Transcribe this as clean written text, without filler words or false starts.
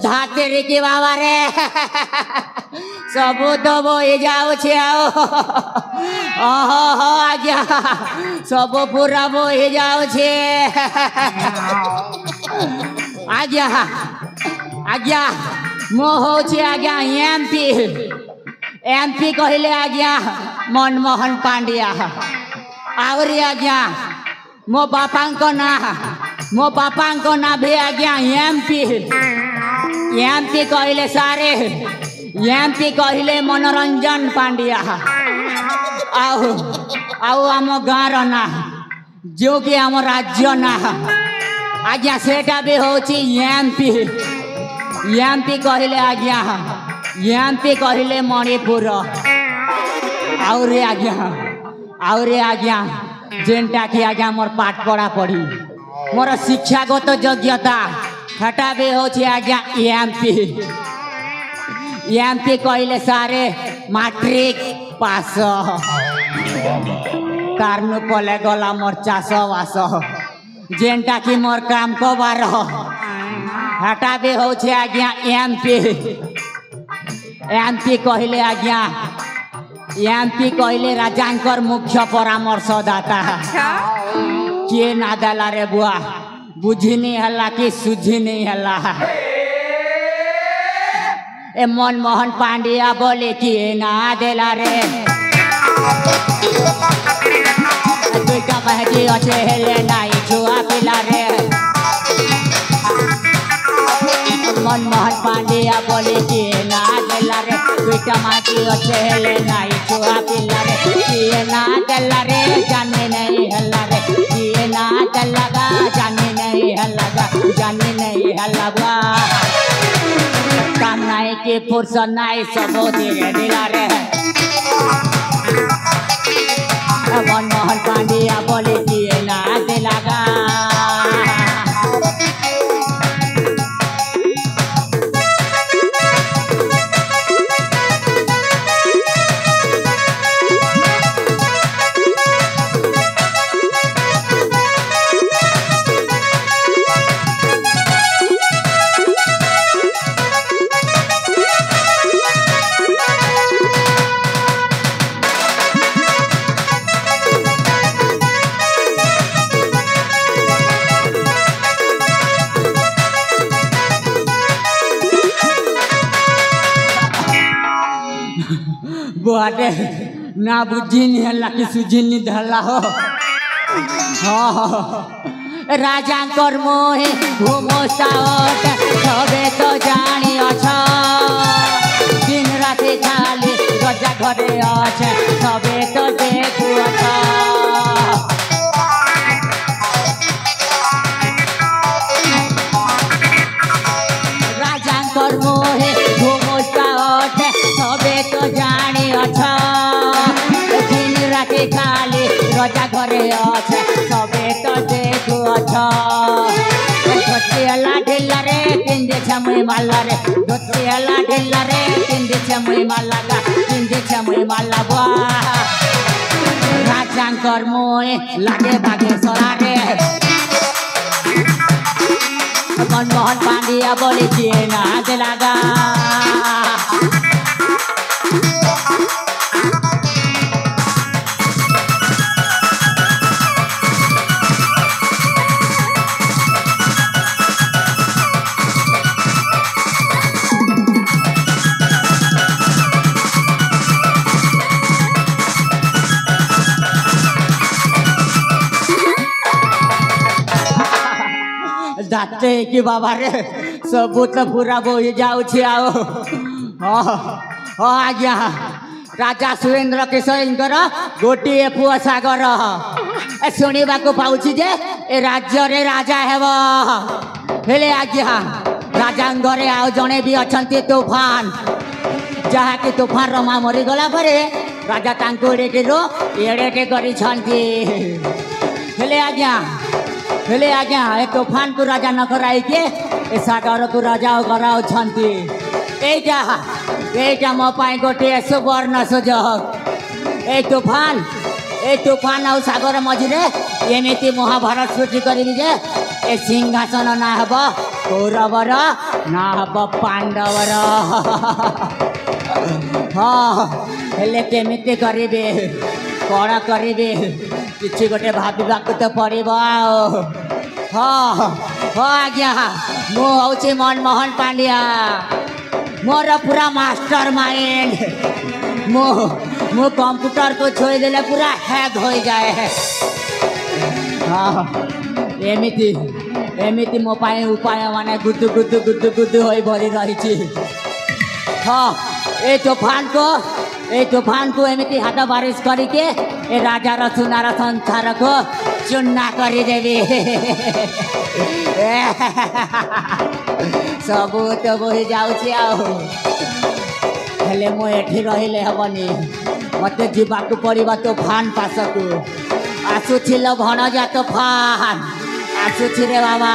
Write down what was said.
धातेरी की बाबा रे सबू तो बोई जाऊ छे आओ ओहो आज्ञा सबू पूरा बोई जाऊ छे आज्ञा आज्ञा मो हो छे आज्ञा एमपी कहले आज्ञा मनमोहन पांड्या आवरी आज्ञा मो बापांको ना भी आज्ञा एमपी कहले सारे एमपी कहले मनोरंजन पांड्या आउ आम गाँव ना जो कि आम राज्य ना आज्ञा सेटा भी होची एमपी कहले आज्ञा एमपी कहले मणिपुर आउरे आज्ञा जेनटा कि आज्ञा मोर पाठ पढ़ा पढ़ी मोर शिक्षागत योग्यता हटा भी होची आज्ञा एमपी कहले सारे मैट्रिक पास कारनु कले गला मोर चाष बास जेनटा कि मोर काम कबार हटा भी होची आज्ञा एमपी कहले आज्ञा एमपी कहले राजांकर मुख्य परामर्शदाता किए ना देला रे बुआ बुझी नहीं हला कि सुझी नहीं हला ए मनमोहन पांड्या बोले किए ना देला रे दुईटा बहकी अच्छे हेले नाई छुआ पिला रे मनमोहन पांड्या बोले किए ना देला रे दुईटा माटी अच्छे हेले नाई छुआ पिला रे किए ना देला रे जाने नहीं हल्ला रे किए ना देला गा जाने नहीं हल्ला बा काम नहीं कि फुर्सत नहीं सब धीरे दिला रे मनमोहन पांड्या बोले किए ना देला गा बुआटे ना बुझी नहीं हल्ला कि सुझी नहीं धल्ला हो राजांकर मोहे घुमो सावट सबे तो जानी अच्छा दिन राति खाली रजा घरे अच्छे सबे तो देखू अच्छा राजांकर मोहे घुमो सावट सबे तो जानी अच्छा दिन राति खाली रजा घरे अच्छे सबे तो देखू अच्छा धोतियाला ढिल्ला रे पिंदे छमुई माला रे धोतियाला ढिल्ला रे पिंदे छमुई माला गा पिंदे छमुई माला बा राजांकर मोहे लागे बागे सोला रे मनमोहन पांड्या बोले किए ना देला गा दाते कि बाबा रे सबू तो पूरा बोई जाऊ छे आओ आज्ञा राजा सुरेंद्र किशोर गोटे पुआ सागर शुणा पाऊँ जे ए राज्य रे राजा हेब हेले आज्ञा राजा घरे आउ जड़े भी अच्छा तूफान जहा कि तूफान रमा मरीगला पर राजा एड़ेटे कर हेले आज्ञा ए तूफान को राजा न कराई के ए सागर को राजा कराऊ एटा मो पाई गोटे सुवर्ण सुजोग ए तूफान आ सागर मझिरे एमती महाभारत सृष्टि करी जे ए सिंहासन ना हेब कौरवर ना हब पांडवर हाँ हेले केमिति करिबे कौन करिबे किछि गोटे भाबिबाकु तो पड़िबो हाँ हाँ आज्ञा मु हूँ मनमोहन पांड्या मोर पूरा मास्टर माइंड मु कंप्यूटर को छोड़ देले पूरा हैक हो जाए हाँ एमिति एमिति मो पाए उपाय माने गुद्दु गुद्दु गुद्दु गुद्दु होई भरी रही हाँ ए तूफान को एमिति हाथ बारिश करके ए राजार सुनार संसार को चुना करदेवी सबू तो बोही जाऊँगी हेले मु एठी रहिले हेबनी मते जीवाकू पड़िबा तूफान पासकू आसुथिल भणजा तूफान आसुछि रे बाबा